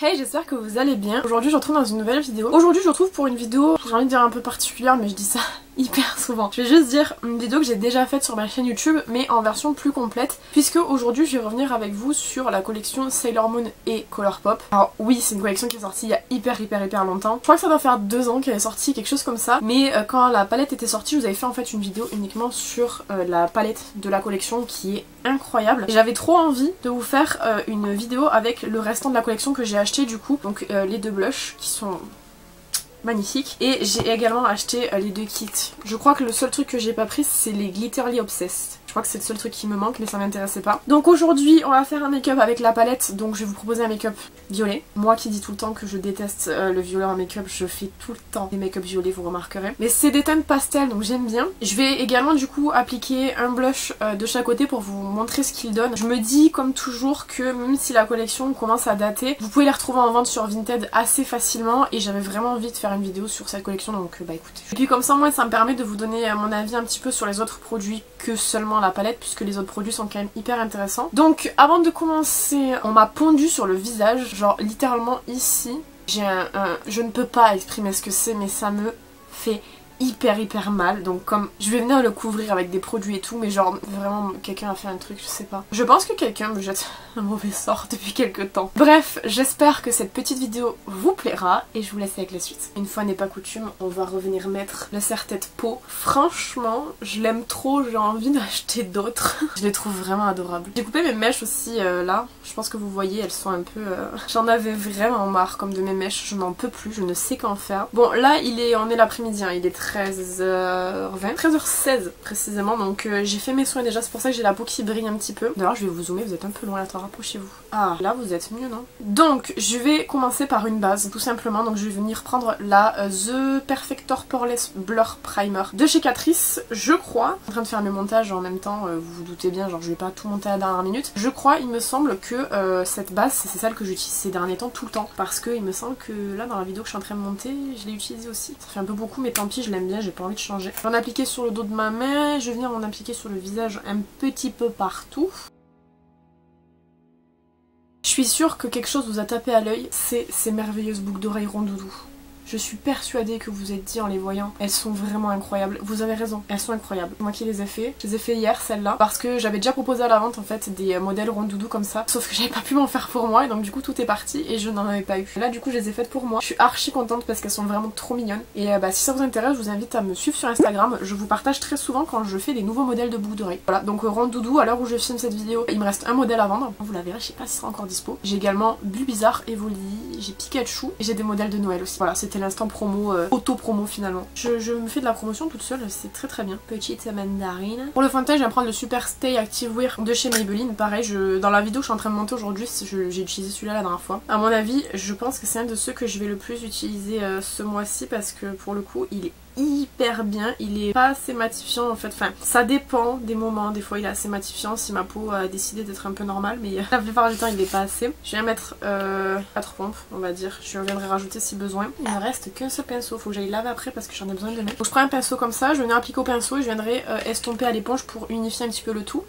Hey, j'espère que vous allez bien. Aujourd'hui je vous retrouve dans une nouvelle vidéo. Aujourd'hui je vous retrouve pour une vidéo, j'ai envie de dire un peu particulière, mais je dis ça hyper souvent. Je vais juste dire une vidéo que j'ai déjà faite sur ma chaîne YouTube, mais en version plus complète, puisque aujourd'hui je vais revenir avec vous sur la collection Sailor Moon et Colourpop. Alors oui, c'est une collection qui est sortie il y a hyper longtemps. Je crois que ça doit faire 2 ans qu'elle est sortie, quelque chose comme ça. Mais quand la palette était sortie, je vous avais fait en fait une vidéo uniquement sur la palette de la collection qui est incroyable. J'avais trop envie de vous faire une vidéo avec le restant de la collection que j'ai acheté du coup. Donc les 2 blushs qui sont magnifiques. Et j'ai également acheté les 2 kits. Je crois que le seul truc que j'ai pas pris c'est les Glitterly Obsessed. Je crois que c'est le seul truc qui me manque mais ça m'intéressait pas. Donc aujourd'hui on va faire un make-up avec la palette. Donc je vais vous proposer un make-up violet. Moi qui dis tout le temps que je déteste le violet en make-up, je fais tout le temps des make-up violets, vous remarquerez. Mais c'est des teintes pastel donc j'aime bien. Je vais également du coup appliquer un blush de chaque côté pour vous montrer ce qu'il donne. Je me dis comme toujours que même si la collection commence à dater, vous pouvez les retrouver en vente sur Vinted assez facilement. Et j'avais vraiment envie de faire une vidéo sur cette collection donc bah écoutez. Et puis comme ça moi ça me permet de vous donner mon avis un petit peu sur les autres produits que seulement la palette, puisque les autres produits sont quand même hyper intéressants. Donc avant de commencer, on m'a pondu sur le visage, genre littéralement ici. J'ai je ne peux pas exprimer ce que c'est mais ça me fait hyper mal. Donc comme je vais venir le couvrir avec des produits et tout, mais genre vraiment quelqu'un a fait un truc, je sais pas. Je pense que quelqu'un me jette un mauvais sort depuis quelques temps. Bref, j'espère que cette petite vidéo vous plaira et je vous laisse avec la suite. Une fois n'est pas coutume, on va revenir mettre le serre-tête peau. Franchement, je l'aime trop, j'ai envie d'acheter d'autres. Je les trouve vraiment adorables. J'ai coupé mes mèches aussi là, je pense que vous voyez, elles sont un peu... J'en avais vraiment marre comme de mes mèches, je n'en peux plus, je ne sais qu'en faire. Bon là on est l'après-midi, hein, il est 13h20, 13h16 précisément, donc j'ai fait mes soins déjà, c'est pour ça que j'ai la peau qui brille un petit peu. D'ailleurs je vais vous zoomer, vous êtes un peu loin, attends, rapprochez-vous. Ah là vous êtes mieux non? Donc je vais commencer par une base tout simplement, donc je vais venir prendre la The Perfector Poreless Blur Primer de chez Catrice, je crois. En train de faire mes montages en même temps, vous vous doutez bien, genre je vais pas tout monter à la dernière minute. Je crois, il me semble que cette base c'est celle que j'utilise ces derniers temps tout le temps, parce que il me semble que là dans la vidéo que je suis en train de monter, je l'ai utilisée aussi. Ça fait un peu beaucoup mais tant pis, je l'aime bien, j'ai pas envie de changer. Je vais en appliquer sur le dos de ma main, je vais venir en appliquer sur le visage un petit peu partout. Je suis sûre que quelque chose vous a tapé à l'œil, c'est ces merveilleuses boucles d'oreilles rondoudou. Je suis persuadée que vous êtes dit en les voyant, elles sont vraiment incroyables. Vous avez raison, elles sont incroyables. Moi qui les ai fait, je les ai fait hier celles-là, parce que j'avais déjà proposé à la vente en fait des modèles rondoudou comme ça, sauf que j'avais pas pu m'en faire pour moi et donc du coup tout est parti et je n'en avais pas eu. Là du coup je les ai faites pour moi. Je suis archi contente parce qu'elles sont vraiment trop mignonnes. Et bah si ça vous intéresse, je vous invite à me suivre sur Instagram. Je vous partage très souvent quand je fais des nouveaux modèles de boucles d'oreilles. Voilà, donc rondoudou, à l'heure où je filme cette vidéo, il me reste un modèle à vendre. Vous la verrez, je sais pas si ce sera encore dispo. J'ai également Bulbizarre, Evoli, j'ai Pikachu et j'ai des modèles de Noël aussi. Voilà, c'était l'instant promo. Auto-promo finalement. Je me fais de la promotion toute seule, c'est très bien. Petite mandarine. Pour le fond de teint, je viens prendre le Super Stay Active Wear de chez Maybelline. Pareil, dans la vidéo que je suis en train de monter aujourd'hui, j'ai utilisé celui-là la dernière fois. À mon avis, je pense que c'est un de ceux que je vais le plus utiliser ce mois-ci parce que pour le coup, il est hyper bien, il est pas assez matifiant en fait, enfin ça dépend des moments, des fois il est assez matifiant si ma peau a décidé d'être un peu normale, mais la plupart du temps il est pas assez. Je viens mettre 4 pompes on va dire, je viendrai rajouter si besoin. Il me reste qu'un seul pinceau, faut que j'aille laver après parce que j'en ai besoin demain. Donc je prends un pinceau comme ça, je vais venir appliquer au pinceau et je viendrai estomper à l'éponge pour unifier un petit peu le tout.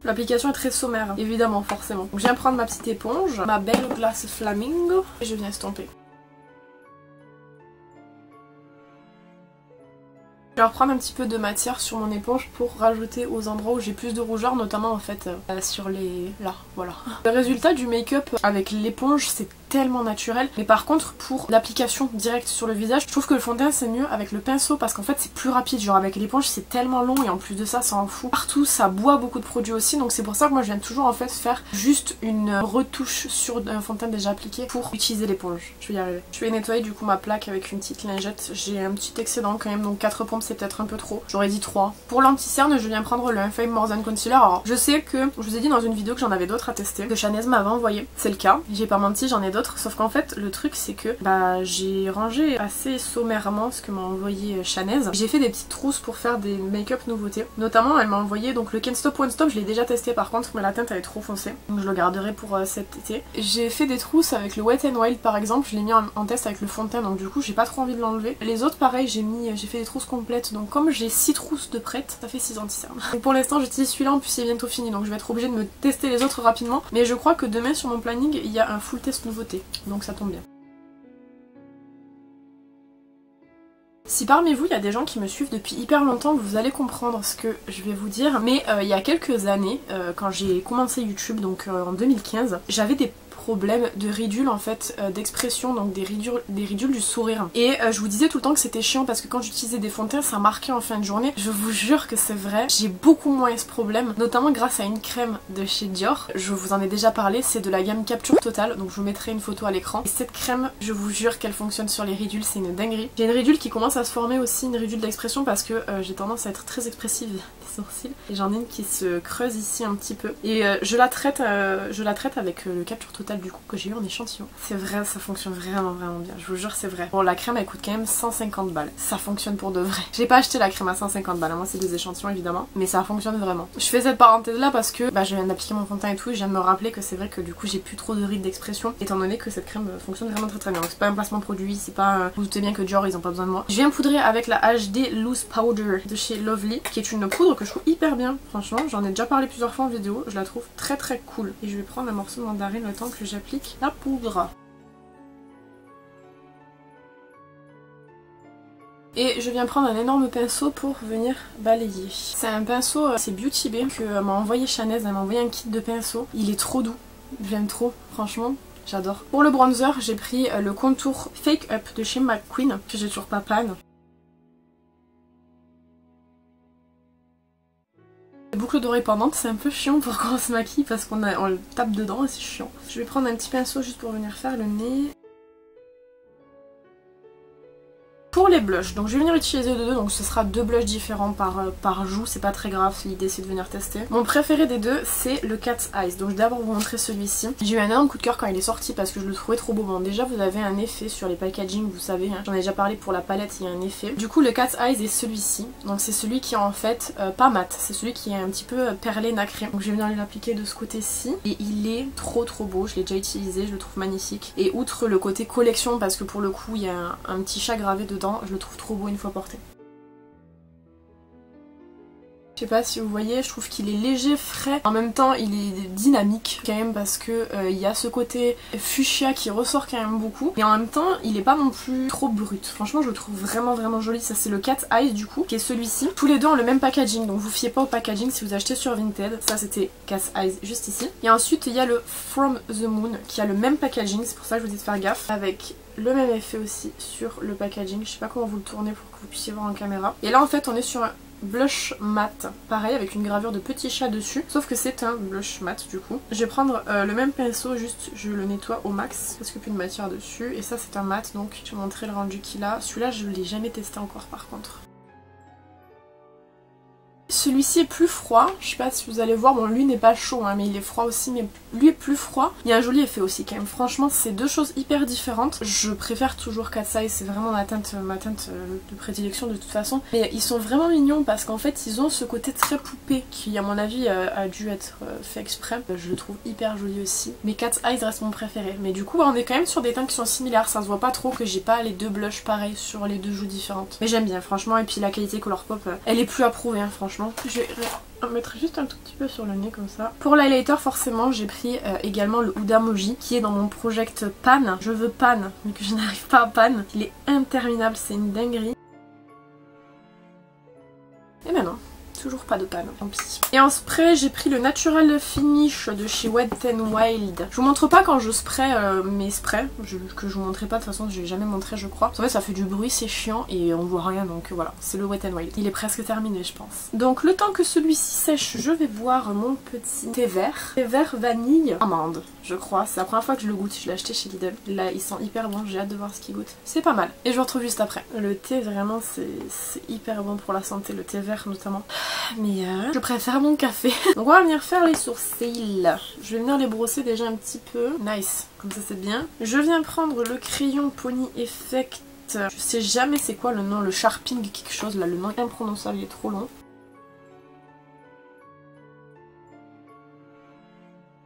L'application est très sommaire, évidemment, forcément. Donc je viens prendre ma petite éponge, ma belle glace flamingo, et je viens estomper. Je vais reprendre un petit peu de matière sur mon éponge pour rajouter aux endroits où j'ai plus de rougeur, notamment en fait sur les... là, voilà. Le résultat du make-up avec l'éponge c'est tellement naturel, mais par contre pour l'application directe sur le visage, je trouve que le fond de teint c'est mieux avec le pinceau parce qu'en fait c'est plus rapide, genre avec l'éponge c'est tellement long et en plus de ça ça en fout partout, ça boit beaucoup de produits aussi, donc c'est pour ça que moi je viens toujours en fait faire juste une retouche sur un fond de teint déjà appliqué pour utiliser l'éponge. Je vais y arriver. Je vais nettoyer du coup ma plaque avec une petite lingette, j'ai un petit excédent quand même, donc 4 pompes c'est peut-être un peu trop, j'aurais dit 3. Pour l'anti-cerne je viens prendre le Infame More Than Concealer. Alors je sais que je vous ai dit dans une vidéo que j'en avais d'autres à tester, que Chanez m'avait envoyé, c'est le cas, j'ai pas menti, j'en ai d'autres autres, sauf qu'en fait le truc c'est que j'ai rangé assez sommairement ce que m'a envoyé Chanez. J'ai fait des petites trousses pour faire des make-up nouveautés. Notamment elle m'a envoyé donc le Can't Stop Won't Stop, je l'ai déjà testé par contre mais la teinte elle est trop foncée. Donc je le garderai pour cet été. J'ai fait des trousses avec le Wet n Wild par exemple, je l'ai mis en test avec le fond de teint donc du coup j'ai pas trop envie de l'enlever. Les autres pareil j'ai fait des trousses complètes donc comme j'ai 6 trousses de prêtes, ça fait 6 anti-cernes. Donc pour l'instant j'utilise celui-là en plus il est bientôt fini donc je vais être obligée de me tester les autres rapidement. Mais je crois que demain sur mon planning il y a un full test nouveauté donc ça tombe bien. Si parmi vous il y a des gens qui me suivent depuis hyper longtemps, vous allez comprendre ce que je vais vous dire, mais il y a quelques années, quand j'ai commencé YouTube, donc en 2015, j'avais des problème de ridules en fait, d'expression, donc des ridules du sourire. Et je vous disais tout le temps que c'était chiant parce que quand j'utilisais des fonds de teint ça marquait en fin de journée. Je vous jure que c'est vrai, j'ai beaucoup moins ce problème, notamment grâce à une crème de chez Dior. Je vous en ai déjà parlé, c'est de la gamme Capture Total, donc je vous mettrai une photo à l'écran. Et cette crème, je vous jure qu'elle fonctionne sur les ridules, c'est une dinguerie. J'ai une ridule qui commence à se former aussi, une ridule d'expression parce que j'ai tendance à être très expressive des sourcils. Et j'en ai une qui se creuse ici un petit peu. Et je la traite avec le Capture Total du coup que j'ai eu en échantillon. C'est vrai, ça fonctionne vraiment bien, je vous jure c'est vrai. Bon la crème elle coûte quand même 150 balles, ça fonctionne pour de vrai. J'ai pas acheté la crème à 150 balles, moi c'est des échantillons évidemment, mais ça fonctionne vraiment. Je fais cette parenthèse là parce que je viens d'appliquer mon fond de teint et tout, et je viens de me rappeler que c'est vrai que du coup j'ai plus trop de rides d'expression étant donné que cette crème fonctionne vraiment très bien. Donc c'est pas un placement produit, c'est pas... Vous doutez bien que Dior ils ont pas besoin de moi. Je viens poudrer avec la HD Loose Powder de chez Lovely, qui est une poudre que je trouve hyper bien, franchement j'en ai déjà parlé plusieurs fois en vidéo, je la trouve très cool. Et je vais prendre un morceau de mandarine le temps que j'applique la poudre. Et je viens prendre un énorme pinceau pour venir balayer. C'est un pinceau, c'est Beauty Bay que m'a envoyé Chanez, elle m'a envoyé un kit de pinceaux. Il est trop doux, j'aime trop, franchement. J'adore. Pour le bronzer, j'ai pris le contour Fake Up de chez McQueen, que j'ai toujours pas pan. Les boucles d'oreilles pendantes, c'est un peu chiant pour quand on se maquille parce qu'on le tape dedans et c'est chiant. Je vais prendre un petit pinceau juste pour venir faire le nez. Pour les blushs, donc je vais venir utiliser deux, donc ce sera deux blushs différents par joue, c'est pas très grave, l'idée c'est de venir tester. Mon préféré des deux c'est le Cat's Eyes, donc je vais d'abord vous montrer celui-ci. J'ai eu un énorme coup de cœur quand il est sorti parce que je le trouvais trop beau. Bon déjà vous avez un effet sur les packaging, vous savez, hein. J'en ai déjà parlé pour la palette, il y a un effet. Du coup le Cat's Eyes est celui-ci, donc c'est celui qui est en fait pas mat, c'est celui qui est un petit peu perlé nacré. Donc je vais venir l'appliquer de ce côté-ci et il est trop beau, je l'ai déjà utilisé, je le trouve magnifique. Et outre le côté collection parce que pour le coup il y a un petit chat gravé dedans, je le trouve trop beau une fois porté. Je sais pas si vous voyez, je trouve qu'il est léger, frais, en même temps il est dynamique quand même parce que il y a ce côté fuchsia qui ressort quand même beaucoup, et en même temps il est pas non plus trop brut. Franchement je le trouve vraiment joli. Ça c'est le Cat's Eyes du coup, qui est celui-ci. Tous les deux ont le même packaging, donc vous fiez pas au packaging si vous achetez sur Vinted. Ça c'était Cat's Eyes juste ici. Et ensuite il y a le From the Moon qui a le même packaging, c'est pour ça que je vous dis de faire gaffe, avec le même effet aussi sur le packaging. Je sais pas comment vous le tournez pour que vous puissiez voir en caméra. Et là en fait on est sur un blush mat, pareil avec une gravure de petit chat dessus, sauf que c'est un blush mat du coup. Je vais prendre le même pinceau, juste je le nettoie au max parce que plus de matière dessus, et ça c'est un mat, donc je vais vous montrer le rendu qu'il a. Celui-là je l'ai jamais testé encore par contre. Celui-ci est plus froid, je sais pas si vous allez voir, bon lui n'est pas chaud hein, mais il est froid aussi, mais lui est plus froid. Il y a un joli effet aussi quand même, franchement c'est deux choses hyper différentes. Je préfère toujours Cat's Eyes, c'est vraiment ma teinte de prédilection de toute façon. Mais ils sont vraiment mignons parce qu'en fait ils ont ce côté très poupée qui à mon avis a dû être fait exprès. Je le trouve hyper joli aussi. Mais Cat's Eyes reste mon préféré. Mais du coup on est quand même sur des teintes qui sont similaires, ça se voit pas trop que j'ai pas les deux blushs pareils sur les deux joues différentes. Mais j'aime bien franchement, et puis la qualité Colourpop elle est plus approuvée hein, franchement. Je vais en mettre juste un tout petit peu sur le nez comme ça. Pour l'highlighter forcément j'ai pris également le Huda Moji qui est dans mon project pan. Je veux pan mais que je n'arrive pas à pan. Il est interminable, c'est une dinguerie. Et maintenant toujours pas de pan, tant pis. Et en spray j'ai pris le Natural Finish de chez Wet n Wild. Je vous montre pas quand je spray mes sprays, que je vous montrerai pas de toute façon, je l'ai jamais montré je crois. En fait ça fait du bruit, c'est chiant et on voit rien, donc voilà, c'est le Wet n Wild. Il est presque terminé je pense. Donc le temps que celui-ci sèche, je vais boire mon petit thé vert. Thé vert vanille amande je crois, c'est la première fois que je le goûte, je l'ai acheté chez Lidl. Là ils sont hyper bons, j'ai hâte de voir ce qu'ils goûtent. C'est pas mal, et je vous retrouve juste après. Le thé vraiment c'est hyper bon pour la santé, le thé vert notamment. mais je préfère mon café. Donc on va venir faire les sourcils. Je vais venir les brosser déjà un petit peu. Nice, comme ça c'est bien. Je viens prendre le crayon Pony Effect. Je sais jamais c'est quoi le nom, le Sharping quelque chose là, le nom est imprononçable, il est trop long.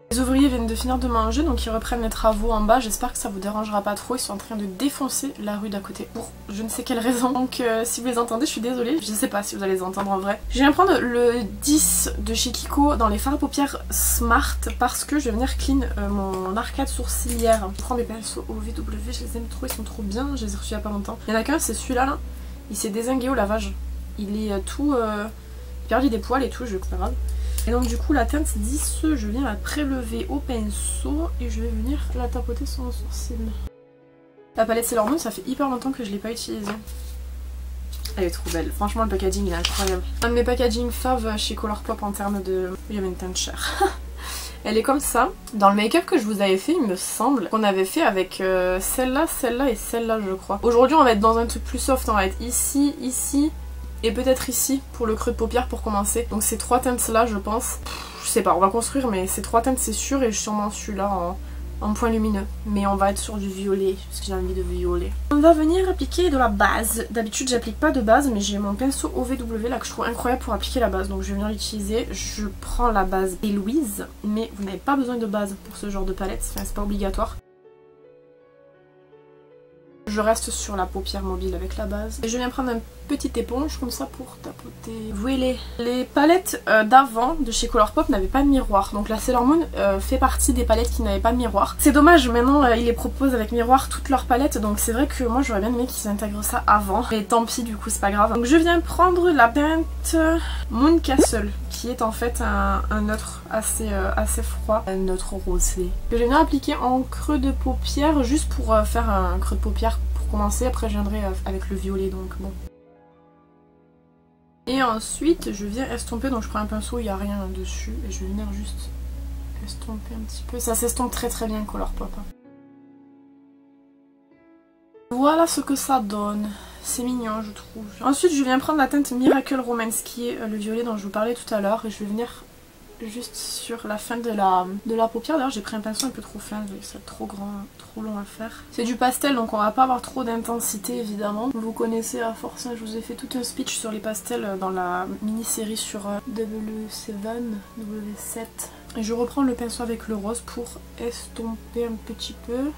Les ouvriers viennent de finir de manger, donc ils reprennent les travaux en bas. J'espère que ça vous dérangera pas trop. Ils sont en train de défoncer la rue d'à côté pour je ne sais quelle raison. Donc si vous les entendez, je suis désolée. Je sais pas si vous allez les entendre en vrai. Je viens prendre le 10 de chez Kiko dans les fards à paupières Smart parce que je vais venir clean mon arcade sourcilière. Je prends mes pinceaux OVW, je les aime trop, ils sont trop bien. Je les ai reçus il y a pas longtemps. Il y en a qu'un, c'est celui-là là. Il s'est dézingué au lavage. Il est tout perdu des poils et tout, je sais pas grave. Et donc du coup la teinte 10, je viens la prélever au pinceau et je vais venir la tapoter sur mon sourcil. La palette Sailor Moon, ça fait hyper longtemps que je l'ai pas utilisée. Elle est trop belle, franchement le packaging il est incroyable. Un de mes packaging fav chez Colourpop en termes de... Il y avait une teinte chère. Elle est comme ça. Dans le make-up que je vous avais fait, il me semble qu'on avait fait avec celle-là, celle-là et celle-là je crois. Aujourd'hui on va être dans un truc plus soft, on va être ici, ici... Et peut-être ici pour le creux de paupière pour commencer. Donc ces trois teintes là je pense. Je sais pas, on va construire mais ces trois teintes c'est sûr et sûrement celui-là en point lumineux. Mais on va être sur du violet parce que j'ai envie de violet. On va venir appliquer de la base. D'habitude j'applique pas de base mais j'ai mon pinceau OVW là que je trouve incroyable pour appliquer la base. Donc je vais venir l'utiliser. Je prends la base Héloïse mais vous n'avez pas besoin de base pour ce genre de palette. Enfin c'est pas obligatoire. Je reste sur la paupière mobile avec la base. Et je viens prendre une petite éponge comme ça pour tapoter. Voilà. Les palettes d'avant de chez Colourpop n'avaient pas de miroir. Donc la Sailor Moon fait partie des palettes qui n'avaient pas de miroir. C'est dommage, maintenant ils les proposent avec miroir toutes leurs palettes. Donc c'est vrai que moi j'aurais bien aimé qu'ils intègrent ça avant. Mais tant pis, du coup c'est pas grave. Donc je viens prendre la teinte Moon Castle, qui est en fait un neutre assez froid, un neutre rosé, que je viens appliquer en creux de paupière juste pour faire un creux de paupière pour commencer. Après je viendrai avec le violet, donc bon. Et ensuite je viens estomper, donc je prends un pinceau, il n'y a rien dessus et je vais venir juste estomper un petit peu. Ça s'estompe très très bien Colourpop. Voilà ce que ça donne. C'est mignon je trouve. Ensuite je viens prendre la teinte Miracle Romance qui est le violet dont je vous parlais tout à l'heure et je vais venir juste sur la fin de la paupière. D'ailleurs j'ai pris un pinceau un peu trop fin, c'est trop grand, trop long à faire. C'est du pastel donc on va pas avoir trop d'intensité évidemment. Vous connaissez à force, je vous ai fait tout un speech sur les pastels dans la mini-série sur W7, W7. Et je reprends le pinceau avec le rose pour estomper un petit peu.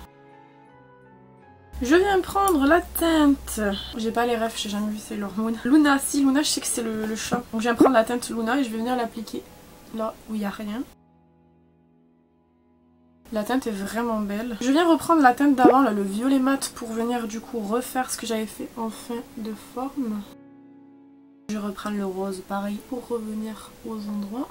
Je viens prendre la teinte. J'ai pas les refs, j'ai jamais vu Sailor Moon. Luna, si Luna, je sais que c'est le chat. Donc je viens prendre la teinte Luna et je vais venir l'appliquer là où il n'y a rien. La teinte est vraiment belle. Je viens reprendre la teinte d'avant, là, le violet mat, pour venir du coup refaire ce que j'avais fait en fin de forme. Je reprends le rose pareil pour revenir aux endroits.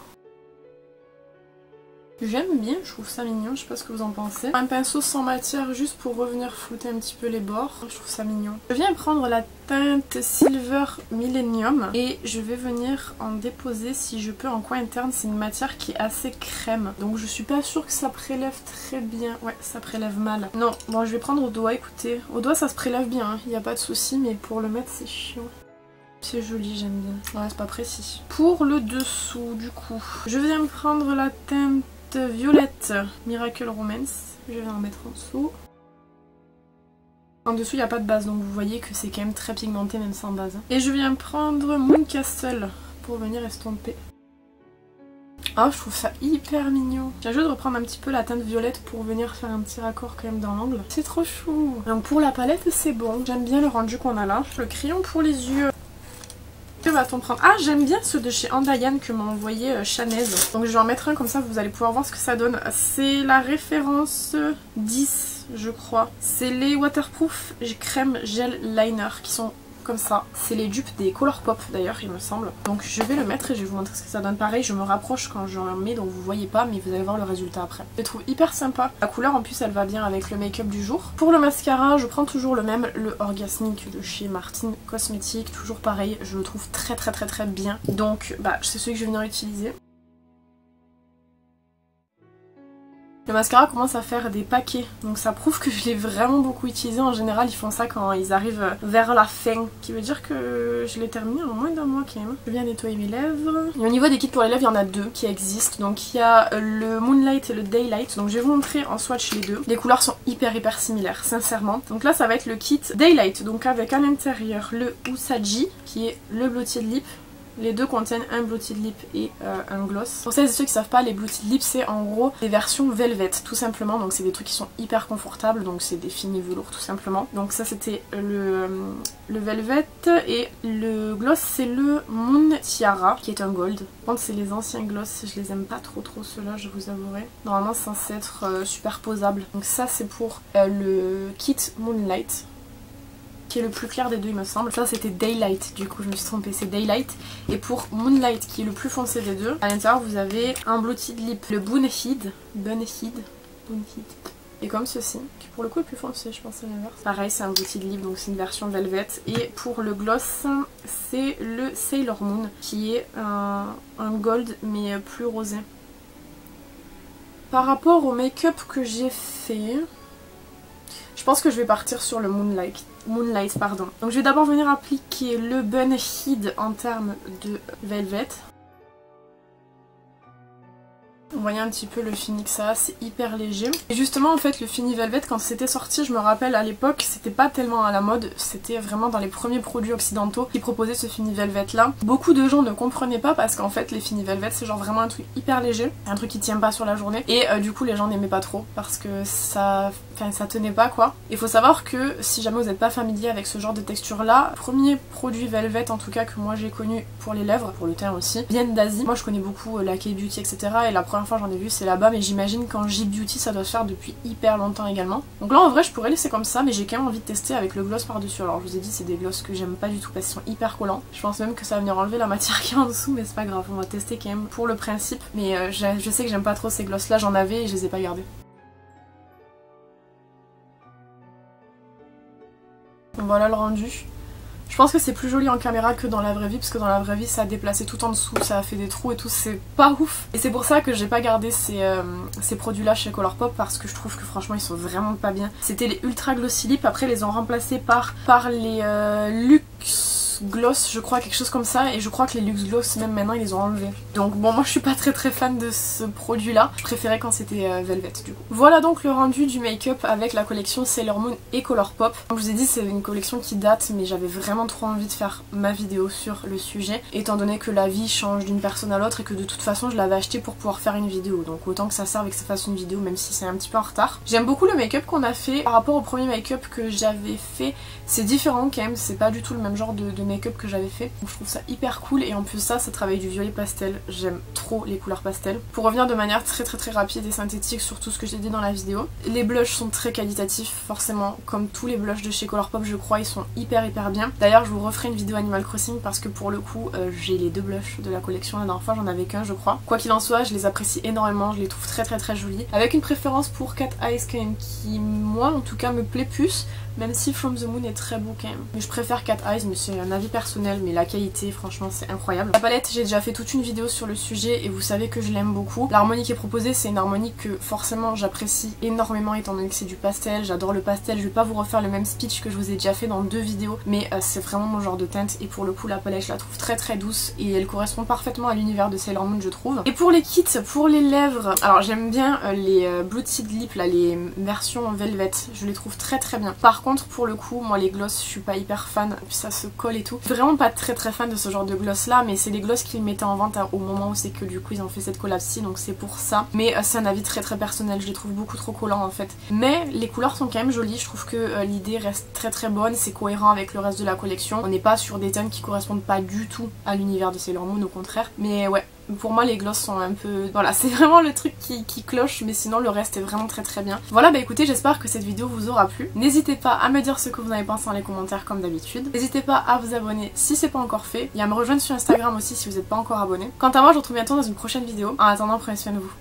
J'aime bien, je trouve ça mignon, je sais pas ce que vous en pensez. Un pinceau sans matière juste pour revenir flouter un petit peu les bords, je trouve ça mignon. Je viens prendre la teinte Silver Millennium et je vais venir en déposer si je peux en coin interne. C'est une matière qui est assez crème, donc je suis pas sûre que ça prélève très bien. Ouais, ça prélève mal. Non, bon je vais prendre au doigt, écoutez. Au doigt ça se prélève bien, hein. Y a pas de souci, mais pour le mettre c'est chiant. C'est joli, j'aime bien. Ouais, c'est pas précis. Pour le dessous, du coup, je viens me prendre la teinte violette Miracle Romance. Je vais en mettre en dessous. En dessous, il n'y a pas de base, donc vous voyez que c'est quand même très pigmenté, même sans base. Et je viens prendre Moon Castle pour venir estomper. Ah, je trouve ça hyper mignon. J'ai juste de reprendre un petit peu la teinte violette pour venir faire un petit raccord quand même dans l'angle. C'est trop chou. Donc pour la palette, c'est bon. J'aime bien le rendu qu'on a là. Le crayon pour les yeux. Que va-t-on prendre? Ah, j'aime bien ceux de chez Andayane que m'a envoyé Chanaise. Donc je vais en mettre un comme ça, vous allez pouvoir voir ce que ça donne. C'est la référence 10, je crois. C'est les Waterproof Crème Gel Liner qui sont comme ça. C'est les dupes des Colourpop d'ailleurs, il me semble. Donc je vais le mettre et je vais vous montrer ce que ça donne. Pareil, je me rapproche quand j'en mets, donc vous voyez pas, mais vous allez voir le résultat après. Je les trouve hyper sympa. La couleur en plus, elle va bien avec le make-up du jour. Pour le mascara, je prends toujours le même, le Orgasmic de chez Martin Cosmetics. Toujours pareil, je le trouve très bien. Donc bah c'est celui que je vais venir utiliser. Le mascara commence à faire des paquets, donc ça prouve que je l'ai vraiment beaucoup utilisé. En général ils font ça quand ils arrivent vers la fin, qui veut dire que je l'ai terminé en moins d'un mois quand même. Je viens nettoyer mes lèvres. Et au niveau des kits pour les lèvres, il y en a deux qui existent. Donc il y a le Moonlight et le Daylight, donc je vais vous montrer en swatch les deux. Les couleurs sont hyper similaires, sincèrement. Donc là ça va être le kit Daylight, donc avec à l'intérieur le Usagi, qui est le blottier de lip. Les deux contiennent un blottier de lip et un gloss. Pour celles et ceux qui savent pas, les blottiers de lip c'est en gros des versions velvet tout simplement. Donc c'est des trucs qui sont hyper confortables, donc c'est des finis velours tout simplement. Donc ça c'était le velvet et le gloss c'est le Moon Tiara qui est un gold. Par contre c'est les anciens gloss, je les aime pas trop ceux-là, je vous avouerai. Normalement c'est censé être superposable. Donc ça c'est pour le kit Moonlight, qui est le plus clair des deux il me semble. Ça c'était Daylight, du coup je me suis trompée, c'est Daylight. Et pour Moonlight qui est le plus foncé des deux, à l'intérieur vous avez un blottier de lip, le Bunhead, et comme ceci, qui pour le coup est plus foncé, je pense à l'inverse. Pareil c'est un blottier de lip, donc c'est une version velvet. Et pour le gloss c'est le Sailor Moon, qui est un gold mais plus rosé. Par rapport au make-up que j'ai fait, je pense que je vais partir sur le Moonlight, pardon. Donc je vais d'abord venir appliquer le Bunhead en termes de velvet. Vous voyez un petit peu le fini que ça a, c'est hyper léger. Et justement en fait le fini velvet quand c'était sorti, je me rappelle à l'époque c'était pas tellement à la mode, c'était vraiment dans les premiers produits occidentaux qui proposaient ce fini velvet là. Beaucoup de gens ne comprenaient pas parce qu'en fait les fini velvet c'est genre vraiment un truc hyper léger, un truc qui tient pas sur la journée et du coup les gens n'aimaient pas trop parce que ça tenait pas quoi. Il faut savoir que si jamais vous n'êtes pas familier avec ce genre de texture là, premier produit velvet en tout cas que moi j'ai connu pour les lèvres, pour le teint aussi, viennent d'Asie. Moi je connais beaucoup la K-Beauty etc. et la première fois j'en ai vu c'est là-bas, mais j'imagine qu'en J-Beauty ça doit se faire depuis hyper longtemps également. Donc là en vrai je pourrais laisser comme ça, mais j'ai quand même envie de tester avec le gloss par dessus. Alors je vous ai dit c'est des gloss que j'aime pas du tout parce qu'ils sont hyper collants. Je pense même que ça va venir enlever la matière qui est en dessous, mais c'est pas grave, on va tester quand même pour le principe. Mais je sais que j'aime pas trop ces gloss là, j'en avais et je les ai pas gardés. Donc voilà le rendu. Je pense que c'est plus joli en caméra que dans la vraie vie, parce que dans la vraie vie ça a déplacé tout en dessous, ça a fait des trous et tout, c'est pas ouf. Et c'est pour ça que j'ai pas gardé ces produits là chez Colourpop, parce que je trouve que franchement ils sont vraiment pas bien. C'était les Ultra Glossy Lip, après ils les ont remplacés par les Luxe Gloss, je crois, quelque chose comme ça, et je crois que les Luxe Gloss même maintenant ils les ont enlevés. Donc bon, moi je suis pas très fan de ce produit là, je préférais quand c'était Velvet du coup. Voilà donc le rendu du make-up avec la collection Sailor Moon et Colourpop. Comme je vous ai dit c'est une collection qui date, mais j'avais vraiment trop envie de faire ma vidéo sur le sujet, étant donné que la vie change d'une personne à l'autre et que de toute façon je l'avais acheté pour pouvoir faire une vidéo, donc autant que ça serve et que ça fasse une vidéo même si c'est un petit peu en retard. J'aime beaucoup le make-up qu'on a fait par rapport au premier make-up que j'avais fait, c'est différent quand même, c'est pas du tout le même genre de make-up que j'avais fait, donc je trouve ça hyper cool. Et en plus ça travaille du violet pastel, j'aime trop les couleurs pastel. Pour revenir de manière très rapide et synthétique sur tout ce que j'ai dit dans la vidéo, les blushs sont très qualitatifs forcément, comme tous les blushs de chez Colourpop je crois, ils sont hyper bien. D'ailleurs je vous referai une vidéo Animal Crossing parce que pour le coup j'ai les deux blushs de la collection, la dernière fois j'en avais qu'un je crois. Quoi qu'il en soit je les apprécie énormément, je les trouve très jolis, avec une préférence pour Cat Eyes quand même, qui moi en tout cas me plaît plus, même si From the Moon est très beau quand même. Mais je préfère Cat Eyes, mais c'est un avis personnel, mais la qualité franchement c'est incroyable. La palette, j'ai déjà fait toute une vidéo sur le sujet et vous savez que je l'aime beaucoup. L'harmonie qui est proposée c'est une harmonie que forcément j'apprécie énormément étant donné que c'est du pastel, j'adore le pastel. Je vais pas vous refaire le même speech que je vous ai déjà fait dans 2 vidéos, mais c'est vraiment mon genre de teinte et pour le coup la palette je la trouve très douce et elle correspond parfaitement à l'univers de Sailor Moon je trouve. Et pour les kits, pour les lèvres, alors j'aime bien les Blotted Lip là, les versions velvet, je les trouve très bien. Par contre pour le coup moi les gloss je suis pas hyper fan, puis ça se colle et tout. Je suis vraiment pas très fan de ce genre de gloss là, mais c'est les gloss qu'ils mettaient en vente au moment où c'est que du coup ils ont fait cette collab-ci, donc c'est pour ça. Mais c'est un avis très personnel, je les trouve beaucoup trop collants en fait. Mais les couleurs sont quand même jolies, je trouve que l'idée reste très bonne, c'est cohérent avec le reste de la collection. On n'est pas sur des teintes qui correspondent pas du tout à l'univers de Sailor Moon, au contraire. Mais ouais, pour moi les gloss sont un peu... Voilà, c'est vraiment le truc qui cloche, mais sinon le reste est vraiment très bien. Voilà, bah écoutez, j'espère que cette vidéo vous aura plu. N'hésitez pas à me dire ce que vous en avez pensé dans les commentaires comme d'habitude. N'hésitez pas à vous abonner si c'est pas encore fait, et à me rejoindre sur Instagram aussi si vous n'êtes pas encore abonné. Quant à moi, je vous retrouve bientôt dans une prochaine vidéo. En attendant, prenez soin de vous.